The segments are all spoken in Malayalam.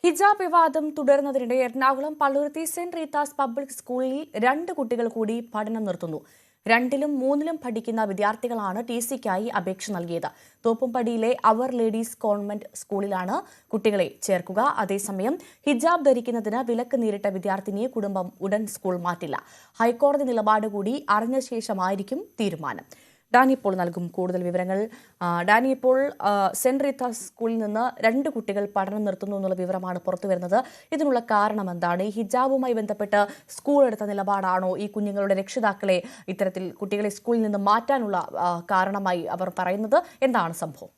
ഹിജാബ് വിവാദം തുടരുന്നതിനിടെ Ernakulam Palluruthy saint Rita's public സ്കൂളിൽ 2 കുട്ടികൾ കൂടി പഠനം നിർത്തുന്നു. 2ലും 3ലും പഠിക്കുന്ന വിദ്യാർത്ഥികളാണ് ടിസിക്കായി അപേക്ഷ നൽകിയത്. തോപ്പുംപടിയിലെ അവർ ലേഡീസ് കോൺവെന്റ് സ്കൂളിലാണ് കുട്ടികളെ ചേർക്കുക. അതേസമയം ഹിജാബ് ധരിക്കുന്നതിന് വിലക്ക് നേരിട്ട വിദ്യാർത്ഥിനിയെ കുടുംബം ഉടൻ സ്കൂൾ മാറ്റില്ല. ഹൈക്കോടതി നിലപാട് കൂടി അറിഞ്ഞ ശേഷമായിരിക്കും തീരുമാനം. ഡാനി ഇപ്പോൾ നൽകും കൂടുതൽ വിവരങ്ങൾ. ഡാനി, ഇപ്പോൾ സെന്റ് റീത്താസ് സ്കൂളിൽ നിന്ന് 2 കുട്ടികൾ പഠനം നിർത്തുന്നു എന്നുള്ള വിവരമാണ് പുറത്തുവരുന്നത്. ഇതിനുള്ള കാരണം എന്താണ്? ഈ ഹിജാബുമായി ബന്ധപ്പെട്ട് സ്കൂൾ എടുത്ത നിലപാടാണോ ഈ കുഞ്ഞുങ്ങളുടെ രക്ഷിതാക്കളെ ഇത്തരത്തിൽ കുട്ടികളെ സ്കൂളിൽ നിന്ന് മാറ്റാനുള്ള കാരണമായി അവർ പറയുന്നത്? എന്താണ് സംഭവം?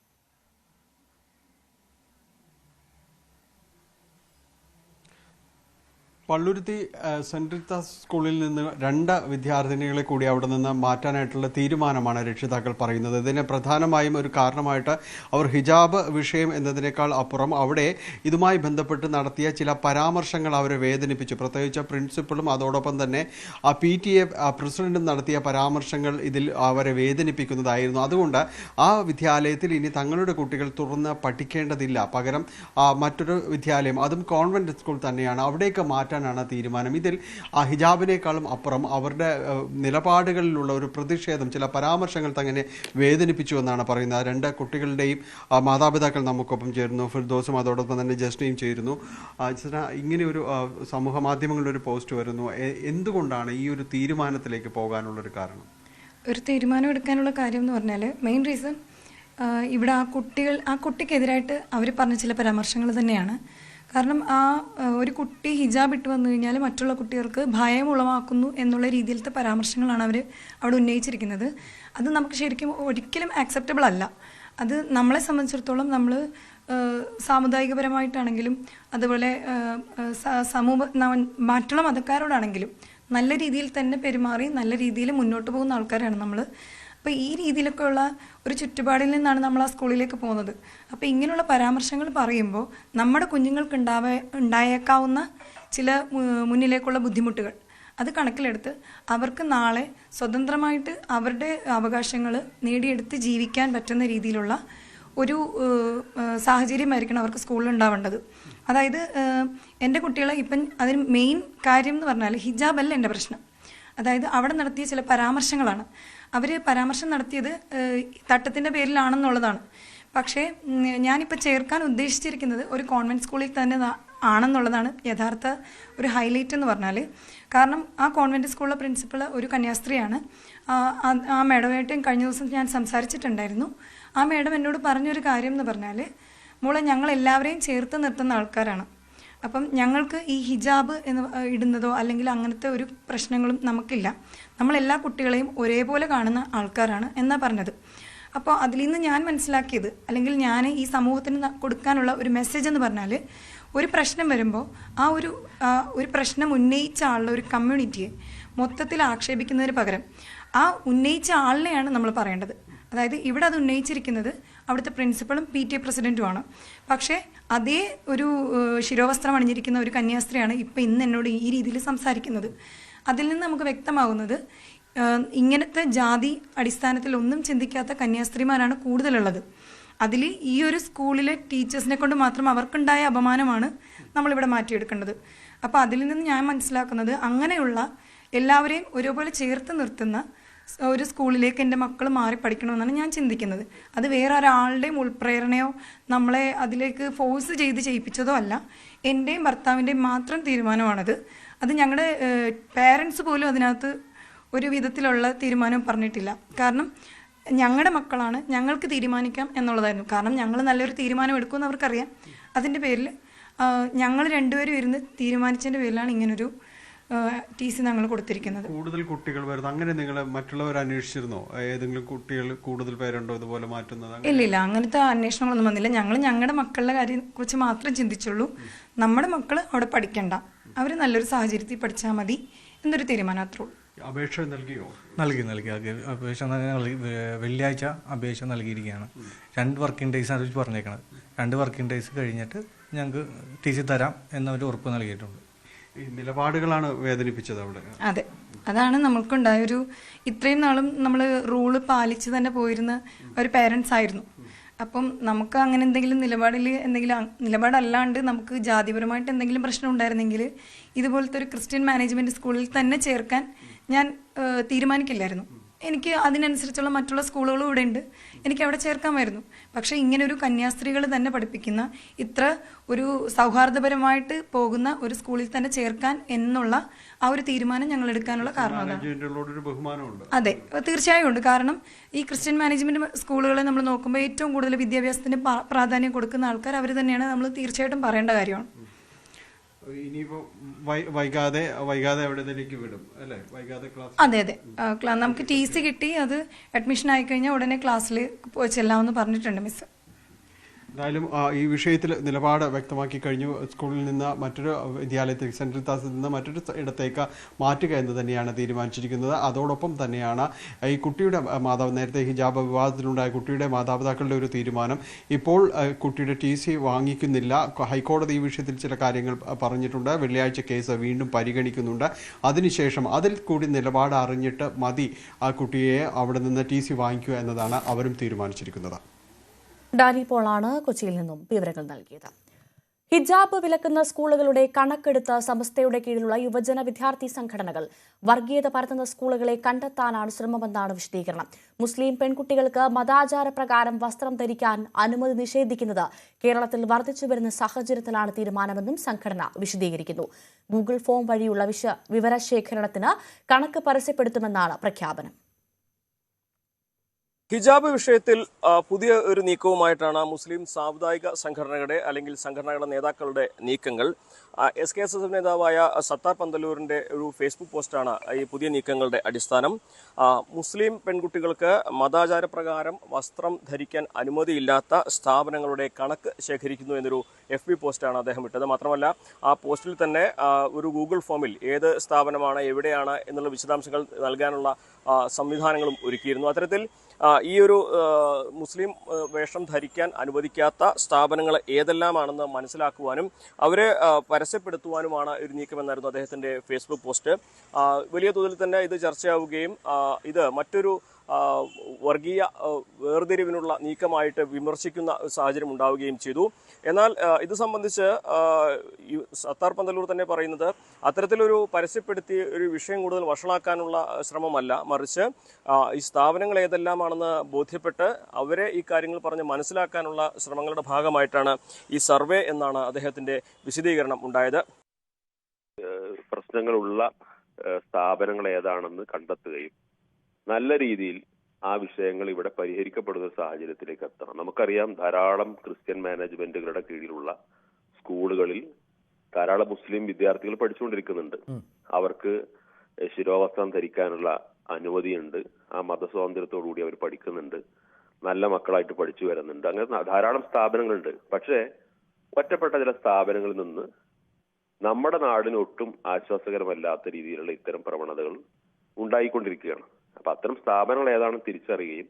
പള്ളുരുത്തി സെന്റ് റീത്താസ് സ്കൂളിൽ നിന്ന് 2 വിദ്യാർത്ഥിനികളെ കൂടി അവിടെ നിന്ന് മാറ്റാനായിട്ടുള്ള തീരുമാനമാണ് രക്ഷിതാക്കൾ പറയുന്നത്. ഇതിന് പ്രധാനമായും ഒരു കാരണമായിട്ട് അവർ ഹിജാബ് വിഷയം എന്നതിനേക്കാൾ അപ്പുറം അവിടെ ഇതുമായി ബന്ധപ്പെട്ട് നടത്തിയ ചില പരാമർശങ്ങൾ അവരെ വേദനിപ്പിച്ചു. പ്രത്യേകിച്ച് പ്രിൻസിപ്പളും അതോടൊപ്പം തന്നെ PTA പ്രസിഡന്റും നടത്തിയ പരാമർശങ്ങൾ ഇതിൽ അവരെ വേദനിപ്പിക്കുന്നതായിരുന്നു. അതുകൊണ്ട് ആ വിദ്യാലയത്തിൽ ഇനി തങ്ങളുടെ കുട്ടികൾ തുറന്ന് പഠിക്കേണ്ടതില്ല, പകരം മറ്റൊരു വിദ്യാലയം, അതും കോൺവെന്റ് സ്കൂൾ തന്നെയാണ്, അവിടേക്ക് മാറ്റാൻ തീരുമാനം. ഇതിൽ ഹിജാബിനേക്കാളും അപ്പുറം അവരുടെ നിലപാടുകളിലുള്ള ഒരു പ്രതിഷേധം, ചില പരാമർശങ്ങൾ തന്നെ വേദനിപ്പിച്ചു എന്നാണ് പറയുന്നത്. 2 കുട്ടികളുടെയും മാതാപിതാക്കൾ നമുക്കൊപ്പം ചേരുന്നു. ഫിർദോസും അതോടൊപ്പം തന്നെ ജസ്നയും ചേരുന്നു. ഇങ്ങനെ ഒരു സമൂഹ മാധ്യമങ്ങളിൽ ഒരു പോസ്റ്റ് വരുന്നു. എന്തുകൊണ്ടാണ് ഈ ഒരു തീരുമാനത്തിലേക്ക് പോകാനുള്ളൊരു കാരണം? ഒരു തീരുമാനം എടുക്കാനുള്ള കാര്യം എന്ന് പറഞ്ഞാൽ മെയിൻ റീസൺ ഇവിടെ ആ കുട്ടിക്കെതിരായിട്ട് അവർ പറഞ്ഞ ചില പരാമർശങ്ങൾ തന്നെയാണ്. കാരണം ഒരു കുട്ടി ഹിജാബ് ഇട്ട് വന്നു കഴിഞ്ഞാൽ മറ്റുള്ള കുട്ടികൾക്ക് ഭയം ഉളവാക്കുന്നു എന്നുള്ള രീതിയിലത്തെ പരാമർശങ്ങളാണ് അവർ അവിടെ ഉന്നയിച്ചിരിക്കുന്നത്. അത് നമുക്ക് ശരിക്കും ഒരിക്കലും ആക്സെപ്റ്റബിൾ അല്ല. അത് നമ്മളെ സംബന്ധിച്ചിടത്തോളം നമ്മൾ സാമുദായികപരമായിട്ടാണെങ്കിലും അതുപോലെ മറ്റുള്ള മതക്കാരോടാണെങ്കിലും നല്ല രീതിയിൽ തന്നെ പെരുമാറി നല്ല രീതിയിൽ മുന്നോട്ട് പോകുന്ന ആൾക്കാരാണ് നമ്മൾ. അപ്പോൾ ഈ രീതിയിലൊക്കെ ഉള്ള ഒരു ചുറ്റുപാടിൽ നിന്നാണ് നമ്മൾ ആ സ്കൂളിലേക്ക് പോകുന്നത്. അപ്പോൾ ഇങ്ങനെയുള്ള പരാമർശങ്ങൾ പറയുമ്പോൾ നമ്മുടെ കുഞ്ഞുങ്ങൾക്ക് ഉണ്ടായേക്കാവുന്ന ചില മുന്നിലേക്കുള്ള ബുദ്ധിമുട്ടുകൾ അത് കണക്കിലെടുത്ത് അവർക്ക് നാളെ സ്വതന്ത്രമായിട്ട് അവരുടെ അവകാശങ്ങൾ നേടിയെടുത്ത് ജീവിക്കാൻ പറ്റുന്ന രീതിയിലുള്ള ഒരു സാഹചര്യമായിരിക്കണം അവർക്ക് സ്കൂളിൽ ഉണ്ടാവേണ്ടത്. അതായത് എൻ്റെ കുട്ടികളെ ഇപ്പം അതിന് മെയിൻ കാര്യം എന്ന് പറഞ്ഞാൽ ഹിജാബല്ല എൻ്റെ പ്രശ്നം. അതായത് അവിടെ നടത്തിയ ചില പരാമർശങ്ങളാണ്. അവർ പരാമർശം നടത്തിയത് തട്ടത്തിൻ്റെ പേരിലാണെന്നുള്ളതാണ്. പക്ഷേ ഞാനിപ്പോൾ ചേർക്കാൻ ഉദ്ദേശിച്ചിരിക്കുന്നത് ഒരു കോൺവെൻറ്റ് സ്കൂളിൽ തന്നെ ആണെന്നുള്ളതാണ് യഥാർത്ഥ ഒരു ഹൈലൈറ്റ് എന്ന് പറഞ്ഞാൽ. കാരണം ആ കോൺവെൻറ്റ് സ്കൂളിലെ പ്രിൻസിപ്പൾ ഒരു കന്യാസ്ത്രീയാണ്. ആ മേഡമായിട്ട് കഴിഞ്ഞ ദിവസം ഞാൻ സംസാരിച്ചിട്ടുണ്ടായിരുന്നു. ആ മേഡം എന്നോട് പറഞ്ഞൊരു കാര്യം എന്ന് പറഞ്ഞാൽ, മോളെ ഞങ്ങൾ എല്ലാവരെയും ചേർത്ത് നിർത്തുന്ന ആൾക്കാരാണ്. അപ്പം ഞങ്ങൾക്ക് ഈ ഹിജാബ് ഇടുന്നതോ അല്ലെങ്കിൽ അങ്ങനത്തെ ഒരു പ്രശ്നങ്ങളും നമുക്കില്ല. നമ്മളെല്ലാ കുട്ടികളെയും ഒരേപോലെ കാണുന്ന ആൾക്കാരാണ് എന്നാണ് പറഞ്ഞത്. അപ്പോൾ അതിൽ നിന്ന് ഞാൻ മനസ്സിലാക്കിയത്, അല്ലെങ്കിൽ ഞാൻ ഈ സമൂഹത്തിന് കൊടുക്കാനുള്ള ഒരു മെസ്സേജ് എന്ന് പറഞ്ഞാൽ, ഒരു പ്രശ്നം വരുമ്പോൾ ഒരു പ്രശ്നം ഉന്നയിച്ച ആളുടെ ഒരു കമ്മ്യൂണിറ്റിയെ മൊത്തത്തിൽ ആക്ഷേപിക്കുന്നതിന് പകരം ആ ഉന്നയിച്ച ആളിനെയാണ് നമ്മൾ പറയേണ്ടത്. അതായത് ഇവിടെ അത് ഉന്നയിച്ചിരിക്കുന്നത് അവിടുത്തെ പ്രിൻസിപ്പളും PTA പ്രസിഡൻറ്റുമാണ്. പക്ഷേ അതേ ഒരു ശിരോവസ്ത്രം അണിഞ്ഞിരിക്കുന്ന ഒരു കന്യാസ്ത്രീയാണ് ഇന്ന് എന്നോട് ഈ രീതിയിൽ സംസാരിക്കുന്നത്. അതിൽ നിന്ന് നമുക്ക് വ്യക്തമാകുന്നത് ഇങ്ങനത്തെ ജാതി അടിസ്ഥാനത്തിൽ ഒന്നും ചിന്തിക്കാത്ത കന്യാസ്ത്രീമാരാണ് കൂടുതലുള്ളത്. അതിൽ ഈ ഒരു സ്കൂളിലെ ടീച്ചേഴ്സിനെ കൊണ്ട് മാത്രം അവർക്കുണ്ടായ അപമാനമാണ് നമ്മളിവിടെ മാറ്റിയെടുക്കേണ്ടത്. അപ്പോൾ അതിൽ നിന്ന് ഞാൻ മനസ്സിലാക്കുന്നത്, അങ്ങനെയുള്ള എല്ലാവരെയും ഒരുപോലെ ചേർത്ത് നിർത്തുന്ന ഒരു സ്കൂളിലേക്ക് എൻ്റെ മക്കൾ മാറി പഠിക്കണമെന്നാണ് ഞാൻ ചിന്തിക്കുന്നത്. അത് വേറെ ഒരാളുടെയും ഉൾപ്രേരണയോ നമ്മളെ അതിലേക്ക് ഫോഴ്സ് ചെയ്ത് ചെയ്യിപ്പിച്ചതോ അല്ല. എൻ്റെയും ഭർത്താവിൻ്റെയും മാത്രം തീരുമാനമാണത്. അത് ഞങ്ങളുടെ പേരൻസ് പോലും അതിനകത്ത് ഒരു വിധത്തിലുള്ള തീരുമാനം പറഞ്ഞിട്ടില്ല. കാരണം ഞങ്ങളുടെ മക്കളാണ്, ഞങ്ങൾക്ക് തീരുമാനിക്കാം എന്നുള്ളതായിരുന്നു. കാരണം ഞങ്ങൾ നല്ലൊരു തീരുമാനം എടുക്കുമെന്ന് അവർക്കറിയാം. അതിൻ്റെ പേരിൽ ഞങ്ങൾ 2 പേരും ഇരുന്ന് തീരുമാനിച്ചതിൻ്റെ പേരിലാണ് ഇങ്ങനൊരു TC ഞങ്ങൾ കൊടുത്തിരിക്കുന്നത്. കൂടുതൽ കുട്ടികൾ വരുന്നത് അങ്ങനെ നിങ്ങൾ മറ്റുള്ളവർ അന്വേഷിച്ചിരുന്നോ? ഏതെങ്കിലും കുട്ടികൾ കൂടുതൽ പേരുണ്ടോ ഇതുപോലെ മാറ്റുന്നത്? ഇല്ല, അങ്ങനത്തെ അന്വേഷണങ്ങളൊന്നും വന്നില്ല. ഞങ്ങളുടെ മക്കളുടെ കാര്യം കുറിച്ച് മാത്രം ചിന്തിച്ചുള്ളൂ. നമ്മുടെ മക്കൾ അവിടെ പഠിക്കണ്ട, അവർ നല്ലൊരു സാഹചര്യത്തിൽ പഠിച്ചാൽ മതി എന്നൊരു തീരുമാനം അത്രേ ഉള്ളൂ. അപേക്ഷ നൽകിയോ? നൽകി അപേക്ഷ വെള്ളിയാഴ്ച അപേക്ഷ നൽകിയിരിക്കുകയാണ്. 2 വർക്കിംഗ് ഡേയ്സ് ആണ് പറഞ്ഞേക്കണത്. 2 വർക്കിംഗ് ഡേയ്സ് കഴിഞ്ഞിട്ട് ഞങ്ങൾക്ക് TC തരാം എന്നൊരു ഉറപ്പ് നൽകിയിട്ടുണ്ട്. നിലപാടുകളാണ് വേദനിപ്പിച്ചത് അവിടെ. അതെ, അതാണ് നമ്മൾക്കുണ്ടായൊരു, ഇത്രയും നാളും നമ്മൾ റൂള് പാലിച്ച് തന്നെ പോയിരുന്ന ഒരു പേരൻസ് ആയിരുന്നു. അപ്പം നമുക്ക് അങ്ങനെ എന്തെങ്കിലും നിലപാടല്ലാണ്ട് നമുക്ക് ജാതിപരമായിട്ട് എന്തെങ്കിലും പ്രശ്നം ഉണ്ടായിരുന്നെങ്കിൽ ഇതുപോലത്തെ ഒരു ക്രിസ്ത്യൻ മാനേജ്മെൻറ്റ് സ്കൂളിൽ തന്നെ ചേർക്കാൻ ഞാൻ തീരുമാനിക്കില്ലായിരുന്നു. എനിക്ക് അതിനനുസരിച്ചുള്ള മറ്റുള്ള സ്കൂളുകളും ഇവിടെ ഉണ്ട്, എനിക്ക് അവിടെ ചേർക്കാമായിരുന്നു. പക്ഷേ ഇങ്ങനൊരു കന്യാസ്ത്രീകൾ തന്നെ പഠിപ്പിക്കുന്ന ഇത്ര ഒരു സൗഹാർദ്ദപരമായിട്ട് പോകുന്ന ഒരു സ്കൂളിൽ തന്നെ ചേർക്കാൻ എന്നുള്ള ആ ഒരു തീരുമാനം ഞങ്ങൾ എടുക്കാനുള്ള കാരണം അതാണ്. അതെ, തീർച്ചയായും ഉണ്ട്. കാരണം ഈ ക്രിസ്ത്യൻ മാനേജ്മെന്റ് സ്കൂളുകളെ നമ്മൾ നോക്കുമ്പോൾ ഏറ്റവും കൂടുതൽ വിദ്യാഭ്യാസത്തിന് പ്രാധാന്യം കൊടുക്കുന്ന ആൾക്കാർ അവർ തന്നെയാണ്, നമ്മൾ തീർച്ചയായിട്ടും പറയേണ്ട കാര്യമാണ്. ഇനിയിപ്പോ വൈകാതെ എവിടേക്ക് വിടും അല്ലേ? വൈകാതെ ക്ലാസ്. അതെ, നമുക്ക് TC കിട്ടി, അത് അഡ്മിഷൻ ആയിക്കഴിഞ്ഞാൽ ഉടനെ ക്ലാസ്സിൽ ചെല്ലാമെന്ന് പറഞ്ഞിട്ടുണ്ട് മിസ്. എന്തായാലും ഈ വിഷയത്തിൽ നിലപാട് വ്യക്തമാക്കി കഴിഞ്ഞു. സ്കൂളിൽ നിന്ന് മറ്റൊരു വിദ്യാലയത്തിൽ, സെന്റ് റീത്താസിൽ നിന്ന് മറ്റൊരു ഇടത്തേക്ക് മാറ്റുക എന്ന് തന്നെയാണ് തീരുമാനിച്ചിരിക്കുന്നത്. അതോടൊപ്പം തന്നെയാണ് ഈ കുട്ടിയുടെ മാതാവ്, നേരത്തെ ഹിജാബ് വിവാദത്തിലുണ്ടായ കുട്ടിയുടെ മാതാപിതാക്കളുടെ ഒരു തീരുമാനം. ഇപ്പോൾ കുട്ടിയുടെ TC വാങ്ങിക്കുന്നില്ല. ഹൈക്കോടതി ഈ വിഷയത്തിൽ ചില കാര്യങ്ങൾ പറഞ്ഞിട്ടുണ്ട്. വെള്ളിയാഴ്ച കേസ് വീണ്ടും പരിഗണിക്കുന്നുണ്ട്. അതിനുശേഷം അതിൽ കൂടി നിലപാട് അറിഞ്ഞിട്ട് മതി ആ കുട്ടിയെ അവിടെ നിന്ന് TC വാങ്ങിക്കുക എന്നതാണ് അവരും തീരുമാനിച്ചിരിക്കുന്നത്. ഡാനി പോളാണ് കൊച്ചിയിൽ നിന്നും വിവരങ്ങൾ നൽകിയത്. ഹിജാബ് വിലക്കുന്ന സ്കൂളുകളുടെ കണക്കെടുത്ത് സമസ്തയുടെ കീഴിലുള്ള യുവജന വിദ്യാർത്ഥി സംഘടനകൾ വർഗീയത പരത്തുന്ന സ്കൂളുകളെ കണ്ടെത്താനാണ് ശ്രമമെന്നാണ് വിശദീകരണം. മുസ്ലിം പെൺകുട്ടികൾക്ക് മതാചാരപ്രകാരം വസ്ത്രം ധരിക്കാൻ അനുമതി നിഷേധിക്കുന്നത് കേരളത്തിൽ വർദ്ധിച്ചുവരുന്ന സാഹചര്യത്തിലാണ് തീരുമാനമെന്നും സംഘടന വിശദീകരിക്കുന്നു. ഗൂഗിൾ ഫോം വഴിയുള്ള വിവരശേഖരണത്തിന് കണക്ക് പരസ്യപ്പെടുത്തുമെന്നാണ് പ്രഖ്യാപനം. ഹിജാബ് വിഷയത്തിൽ പുതിയ ഒരു നീക്കവുമായിട്ടാണ് മുസ്ലിം സാമുദായിക സംഘടനകളുടെ അല്ലെങ്കിൽ സംഘടനകളുടെ നേതാക്കളുടെ നീക്കങ്ങൾ. SKSS നേതാവായ സത്താർ പന്തലൂരിന്റെ ഒരു ഫേസ്ബുക്ക് പോസ്റ്റാണ് ഈ പുതിയ നീക്കങ്ങളുടെ അടിസ്ഥാനം. മുസ്ലിം പെൺകുട്ടികൾക്ക് മതാചാരപ്രകാരം വസ്ത്രം ധരിക്കാൻ അനുമതിയില്ലാത്ത സ്ഥാപനങ്ങളുടെ കണക്ക് ശേഖരിക്കുന്നു എന്നൊരു FB പോസ്റ്റാണ് അദ്ദേഹം ഇട്ടത്. മാത്രമല്ല ആ പോസ്റ്റിൽ തന്നെ ഒരു ഗൂഗിൾ ഫോമിൽ ഏത് സ്ഥാപനമാണ്, എവിടെയാണ് എന്നുള്ള വിശദാംശങ്ങൾ നൽകാനുള്ള സംവിധാനങ്ങളും ഒരുക്കിയിരുന്നു. അത്തരത്തിൽ ഈ ഒരു മുസ്ലിം വേഷം ധരിക്കാൻ അനുവദിക്കാത്ത സ്ഥാപനങ്ങൾ ഏതെല്ലാമാണെന്ന് മനസ്സിലാക്കുവാനും അവരെ പരസ്യപ്പെടുത്തുവാനുമാണ് ഒരു നീക്കമെന്നായിരുന്നു അദ്ദേഹത്തിൻ്റെ ഫേസ്ബുക്ക് പോസ്റ്റ്. വലിയ തോതിൽ തന്നെ ഇത് ചർച്ചയാവുകയും ഇത് മറ്റൊരു വർഗീയ വേർതിരിവിനുള്ള നീക്കമായിട്ട് വിമർശിക്കുന്ന സാഹചര്യം ഉണ്ടാവുകയും ചെയ്തു. എന്നാൽ ഇത് സംബന്ധിച്ച് സത്താർ പന്തലൂർ തന്നെ പറയുന്നത് അത്തരത്തിലൊരു പരസ്യപ്പെടുത്തി ഒരു വിഷയം കൂടുതൽ വഷളാക്കാനുള്ള ശ്രമമല്ല, മറിച്ച് ഈ സ്ഥാപനങ്ങൾ ഏതെല്ലാമാണെന്ന് ബോധ്യപ്പെട്ട് അവരെ ഈ കാര്യങ്ങൾ പറഞ്ഞ് മനസ്സിലാക്കാനുള്ള ശ്രമങ്ങളുടെ ഭാഗമായിട്ടാണ് ഈ സർവേ എന്നാണ് അദ്ദേഹത്തിന്റെ വിശദീകരണം ഉണ്ടായത്. പ്രശ്നങ്ങളുള്ള സ്ഥാപനങ്ങൾ ഏതാണെന്ന് കണ്ടെത്തുകയും നല്ല രീതിയിൽ ആ വിഷയങ്ങൾ ഇവിടെ പരിഹരിക്കപ്പെടുന്ന സാഹചര്യത്തിലേക്ക് എത്തണം. നമുക്കറിയാം, ധാരാളം ക്രിസ്ത്യൻ മാനേജ്മെന്റുകളുടെ കീഴിലുള്ള സ്കൂളുകളിൽ ധാരാളം മുസ്ലിം വിദ്യാർത്ഥികൾ പഠിച്ചുകൊണ്ടിരിക്കുന്നുണ്ട്. അവർക്ക് ശിരോവസ്ത്രം ധരിക്കാനുള്ള അനുമതിയുണ്ട്. ആ മതസ്വാതന്ത്ര്യത്തോടുകൂടി അവർ പഠിക്കുന്നുണ്ട്. നല്ല മക്കളായിട്ട് പഠിച്ചു വരുന്നുണ്ട്. അങ്ങനെ ധാരാളം സ്ഥാപനങ്ങളുണ്ട്. പക്ഷേ ഒറ്റപ്പെട്ട ചില സ്ഥാപനങ്ങളിൽ നിന്ന് നമ്മുടെ നാടിന് ഒട്ടും ആശ്വാസകരമല്ലാത്ത രീതിയിലുള്ള ഇത്തരം പ്രവണതകൾ ഉണ്ടായിക്കൊണ്ടിരിക്കുകയാണ്. അപ്പൊ അത്തരം സ്ഥാപനങ്ങൾ ഏതാണെന്ന് തിരിച്ചറിയുകയും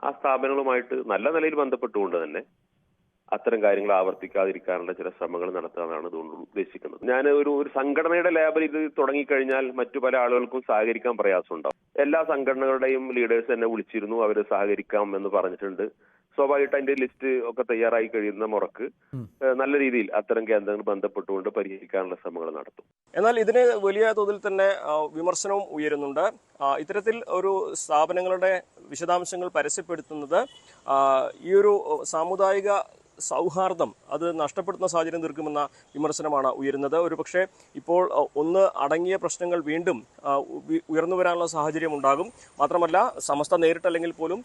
ആ സ്ഥാപനങ്ങളുമായിട്ട് നല്ല നിലയിൽ ബന്ധപ്പെട്ടുകൊണ്ട് തന്നെ അത്തരം കാര്യങ്ങൾ ആവർത്തിക്കാതിരിക്കാനുള്ള ചില ശ്രമങ്ങൾ നടത്താനാണ് ഇതുകൊണ്ട് ഉദ്ദേശിക്കുന്നത്. ഞാൻ ഒരു സംഘടനയുടെ ലേബൽ ഇത് തുടങ്ങിക്കഴിഞ്ഞാൽ മറ്റു പല ആളുകൾക്കും സഹകരിക്കാൻ പ്രയാസമുണ്ടാവും. എല്ലാ സംഘടനകളുടെയും ലീഡേഴ്സ് എന്നെ വിളിച്ചിരുന്നു, അവര് സഹകരിക്കാം എന്ന് പറഞ്ഞിട്ടുണ്ട്. സ്വാഭാവികമായിട്ട് അതിന്റെ ലിസ്റ്റ് ഒക്കെ തയ്യാറായി കഴിയുന്ന മുറക്ക് നല്ല രീതിയിൽ അത്തരം കേന്ദ്രങ്ങൾ ബന്ധപ്പെട്ടുകൊണ്ട് പരിഹരിക്കാനുള്ള ശ്രമങ്ങൾ നടത്തും. എന്നാൽ ഇതിന് വലിയ തോതിൽ തന്നെ വിമർശനവും ഉയരുന്നുണ്ട്. ഇത്തരത്തിൽ ഒരു സ്ഥാപനങ്ങളുടെ വിശദാംശങ്ങൾ പരസ്യപ്പെടുത്തുന്നത് ഈ ഒരു സാമുദായിക സൗഹാർദ്ദം അത് നഷ്ടപ്പെടുത്തുന്ന സാഹചര്യം തീർക്കുമെന്ന വിമർശനമാണ് ഉയരുന്നത്. ഒരുപക്ഷെ ഇപ്പോൾ ഒന്ന് അടങ്ങിയ പ്രശ്നങ്ങൾ വീണ്ടും ഉയർന്നു വരാനുള്ള സാഹചര്യം ഉണ്ടാകും. മാത്രമല്ല സമസ്ത നേരിട്ടല്ലെങ്കിൽ പോലും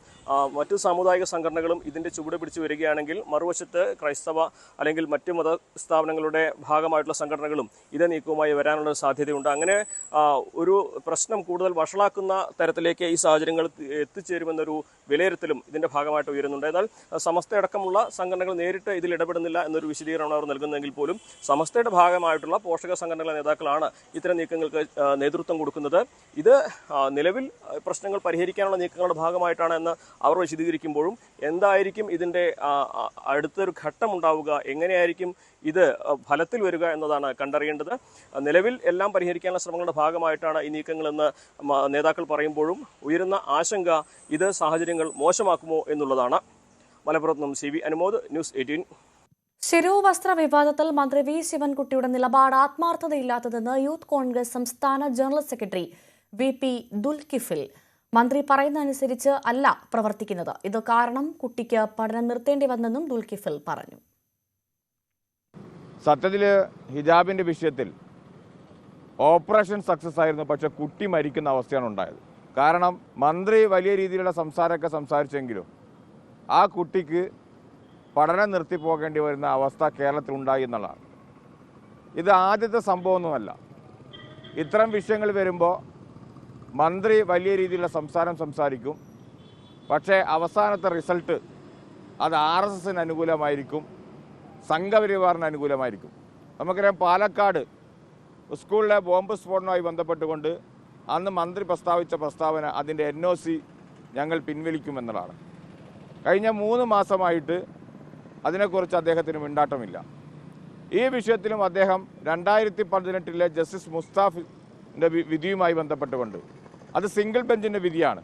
മറ്റു സാമുദായിക സംഘടനകളും ഇതിൻ്റെ ചുവട് പിടിച്ചു വരികയാണെങ്കിൽ മറുവശത്ത് ക്രൈസ്തവ അല്ലെങ്കിൽ മറ്റു മത സ്ഥാപനങ്ങളുടെ ഭാഗമായിട്ടുള്ള സംഘടനകളും ഇതേ നീക്കവുമായി വരാനുള്ള സാധ്യതയുണ്ട്. അങ്ങനെ ഒരു പ്രശ്നം കൂടുതൽ വഷളാക്കുന്ന തരത്തിലേക്ക് ഈ സാഹചര്യങ്ങൾ എത്തിച്ചേരുമെന്നൊരു വിലയിരുത്തലും ഇതിൻ്റെ ഭാഗമായിട്ട് ഉയരുന്നുണ്ട്. എന്നാൽ സമസ്തയടക്കമുള്ള സംഘടനകൾ നേരിട്ട് ഇതിൽ ഇടപെടുന്നില്ല എന്നൊരു വിശദീകരണമാണ് അവർ നൽകുന്നതെങ്കിൽ പോലും സമസ്തയുടെ ഭാഗമായിട്ടുള്ള പോഷക സംഘടനകളുടെ നേതാക്കളാണ് ഇത്തരം നീക്കങ്ങൾക്ക് നേതൃത്വം കൊടുക്കുന്നത്. ഇത് നിലവിൽ പ്രശ്നങ്ങൾ പരിഹരിക്കാനുള്ള നീക്കങ്ങളുടെ ഭാഗമായിട്ടാണ് എന്ന് അവർ വിശദീകരിക്കുമ്പോഴും എന്തായിരിക്കും ഇതിൻ്റെ അടുത്തൊരു ഘട്ടം ഉണ്ടാവുക, എങ്ങനെയായിരിക്കും ഇത് ഫലത്തിൽ വരിക എന്നതാണ് കണ്ടറിയേണ്ടത്. നിലവിൽ എല്ലാം പരിഹരിക്കാനുള്ള ശ്രമങ്ങളുടെ ഭാഗമായിട്ടാണ് ഈ നീക്കങ്ങളെന്ന് നേതാക്കൾ പറയുമ്പോഴും ഉയരുന്ന ആശങ്ക ഇത് സാഹചര്യങ്ങൾ മോശമാക്കുമോ എന്നുള്ളതാണ്. മലപ്പുറത്ത് നിന്നും CV അനുമോദ്, ന്യൂസ് 18. ശിരോവസ്ത്ര വിവാദത്തിൽ മന്ത്രി വി ശിവൻകുട്ടിയുടെ നിലപാട് ആത്മാർത്ഥതയില്ലാത്തതെന്ന് യൂത്ത് കോൺഗ്രസ് സംസ്ഥാന ജനറൽ സെക്രട്ടറി VP ദുൽകിഫിൽ. മന്ത്രി പറയുന്നതനുസരിച്ച് അല്ല പ്രവർത്തിക്കുന്നത്. ഇത് കാരണം കുട്ടിക്ക് പഠനം നിർത്തേണ്ടി വന്നെന്നും ദുൽകിഫിൽ പറഞ്ഞു. സത്യത്തിൽ ഹിജാബിന്റെ വിഷയത്തിൽ ഓപ്പറേഷൻ സക്സസ് ആയിരുന്നു, പക്ഷെ കുട്ടി മരിക്കുന്ന അവസ്ഥയാണ് ഉണ്ടായത്. കാരണം മന്ത്രി വലിയ രീതിയിലുള്ള സംസാരമൊക്കെ സംസാരിച്ചെങ്കിലും ആ കുട്ടിക്ക് പഠനം നിർത്തി പോകേണ്ടി വരുന്ന അവസ്ഥ കേരളത്തിൽ ഉണ്ടായി എന്നുള്ളതാണ്. ഇത് ആദ്യത്തെ സംഭവമൊന്നുമല്ല. ഇത്തരം വിഷയങ്ങൾ വരുമ്പോൾ മന്ത്രി വലിയ രീതിയിലുള്ള സംസാരിക്കും, പക്ഷേ അവസാനത്തെ റിസൾട്ട് അത് RSSന് അനുകൂലമായിരിക്കും, സംഘപരിവാറിന് അനുകൂലമായിരിക്കും. നമുക്കറിയാം, പാലക്കാട് സ്കൂളിലെ ബോംബ് സ്ഫോടനവുമായി ബന്ധപ്പെട്ടുകൊണ്ട് അന്ന് മന്ത്രി പ്രസ്താവിച്ച പ്രസ്താവന അതിൻ്റെ NOC ഞങ്ങൾ പിൻവലിക്കുമെന്നതാണ്. കഴിഞ്ഞ 3 മാസമായിട്ട് അതിനെക്കുറിച്ച് അദ്ദേഹത്തിന് മിണ്ടാട്ടമില്ല. ഈ വിഷയത്തിലും അദ്ദേഹം 2018 ജസ്റ്റിസ് മുസ്താഫിൻ്റെ വിധിയുമായി ബന്ധപ്പെട്ടുകൊണ്ട്, അത് സിംഗിൾ ബെഞ്ചിന്റെ വിധിയാണ്.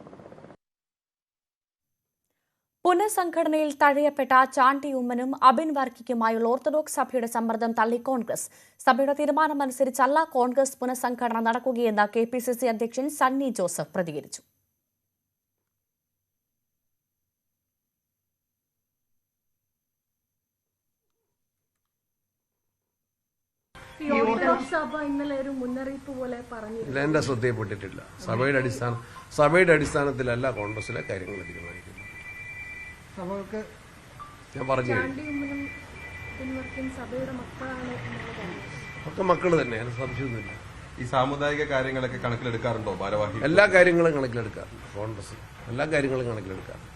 പുനഃസംഘടനയിൽ തഴയപ്പെട്ട ചാണ്ടി ഉമ്മനും അബിൻ വർക്കിക്കുമായുള്ള ഓർത്തഡോക്സ് സഭയുടെ സമ്മർദ്ദം തള്ളി കോൺഗ്രസ്. സഭയുടെ തീരുമാനമനുസരിച്ചല്ല കോൺഗ്രസ് പുനഃസംഘടന നടക്കുകയെന്ന് KPCC അധ്യക്ഷൻ സണ്ണി ജോസഫ് പ്രതികരിച്ചു. സഭ ഇന്നലെ ഒരു മുന്നറിയിപ്പ് പോലെ പറഞ്ഞു. എന്റെ ശ്രദ്ധയിൽപ്പെട്ടിട്ടില്ല. സഭയുടെ അടിസ്ഥാനത്തിലല്ല കോൺഗ്രസിലെ കാര്യങ്ങൾ തീരുമാനിക്കുന്നത്. ഞാൻ പറഞ്ഞു, ഒക്കെ മക്കള് തന്നെ, അതിന് സംശയമൊന്നുമില്ല. ഈ സാമുദായിക കാര്യങ്ങളൊക്കെ കണക്കിലെടുക്കാറുണ്ടോ ഭാരവാഹി? എല്ലാ കാര്യങ്ങളും കണക്കിലെടുക്കാറുണ്ട്. കോൺഗ്രസ് എല്ലാ കാര്യങ്ങളും കണക്കിലെടുക്കാറുണ്ട്.